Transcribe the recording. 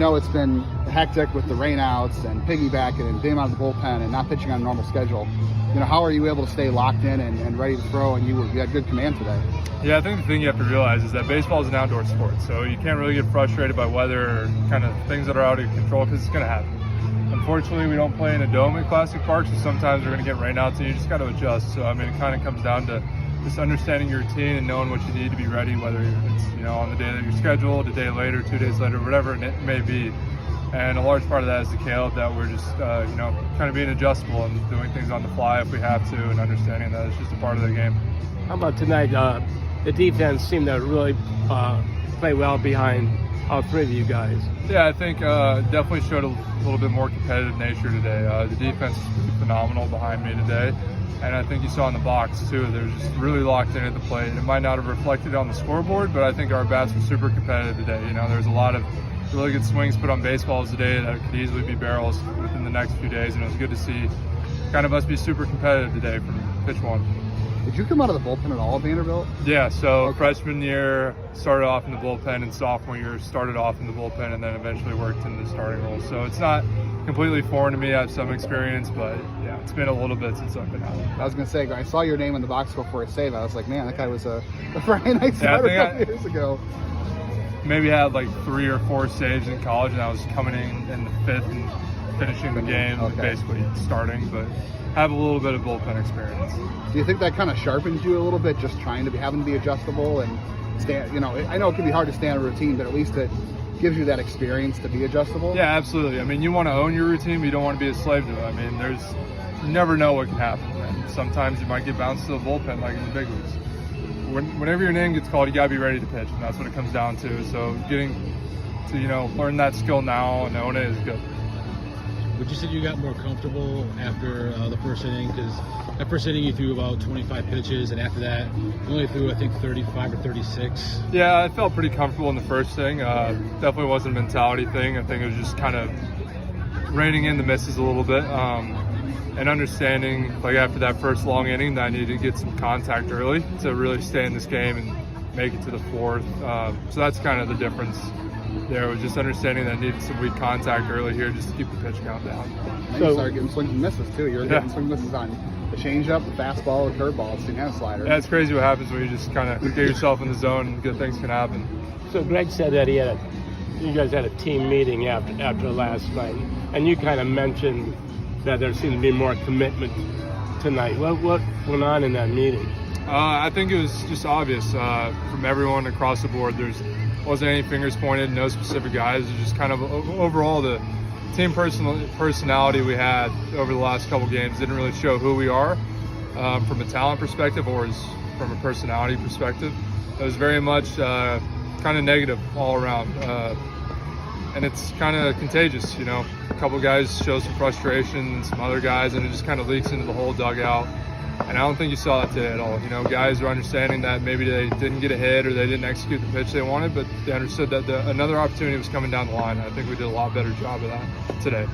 I know it's been hectic with the rainouts and piggybacking and being out of the bullpen and not pitching on a normal schedule. How are you able to stay locked in and ready to throw, and you had good command today? Yeah, I think the thing you have to realize is that baseball is an outdoor sport, so you can't really get frustrated by weather or kind of things that are out of your control, because it's going to happen. Unfortunately, we don't play in a dome at Classic Park, so sometimes we're going to get rainouts and you just got to adjust. So, it kind of comes down to just understanding your routine and knowing what you need to be ready, whether it's, on the day that you're scheduled, a day later, 2 days later, whatever it may be. And a large part of that is the Caleb, that we're just, kind of being adjustable and doing things on the fly if we have to, and understanding that it's just a part of the game. How about tonight? The defense seemed to really play well behind all three of you guys. Yeah, I think definitely showed a little bit more competitive nature today. The defense is phenomenal behind me today. And I think you saw in the box, too, they're just really locked in at the plate. It might not have reflected on the scoreboard, but I think our bats were super competitive today. There's a lot of really good swings put on baseballs today that could easily be barrels within the next few days, and it was good to see kind of us be super competitive today from pitch one. Did you come out of the bullpen at all at Vanderbilt? Yeah, so freshman year started off in the bullpen, and sophomore year started off in the bullpen, and then eventually worked in the starting role. So it's not completely foreign to me. I have some experience, but yeah, it's been a little bit since I've been out. I was going to say, I saw your name in the box score for a save. I was like, man, that guy was a Friday night starter a couple years ago. Maybe had like 3 or 4 saves in college, and I was coming in the 5th and finishing the game, basically starting, but have a little bit of bullpen experience. Do you think that kind of sharpens you a little bit, just having to be adjustable and stand? I know it can be hard to stay on a routine, but at least it gives you that experience to be adjustable. Yeah, absolutely. You want to own your routine, but you don't want to be a slave to it. You never know what can happen. And sometimes you might get bounced to the bullpen, like in the big leagues. Whenever your name gets called, you got to be ready to pitch, and that's what it comes down to. So getting to learn that skill now and own it is good. Would you say you got more comfortable after the first inning? Because that first inning you threw about 25 pitches, and after that you only threw, I think, 35 or 36. Yeah, I felt pretty comfortable in the first inning. Definitely wasn't a mentality thing. I think it was just kind of reining in the misses a little bit, and understanding, like after that first long inning, that I needed to get some contact early to really stay in this game and make it to the 4th. So that's kind of the difference. There was just understanding that I needed some weak contact early here just to keep the pitch count down. And you started getting swings and misses too. You were getting swings and misses on the changeup, the fastball, the curveball, and the slider. Yeah, it's crazy what happens when you just kind of get yourself in the zone and good things can happen. So Greg said that you guys had a team meeting after last night, and you kind of mentioned that there seemed to be more commitment tonight. What went on in that meeting? I think it was just obvious from everyone across the board. Wasn't any fingers pointed, no specific guys. It was just kind of overall the team personality we had over the last couple games didn't really show who we are from a talent perspective or from a personality perspective. It was very much kind of negative all around, and it's kind of contagious. A couple guys show some frustration, and some other guys, and it just kind of leaks into the whole dugout. And I don't think you saw that today at all. Guys were understanding that maybe they didn't get a hit or they didn't execute the pitch they wanted, but they understood that another opportunity was coming down the line. I think we did a lot better job of that today.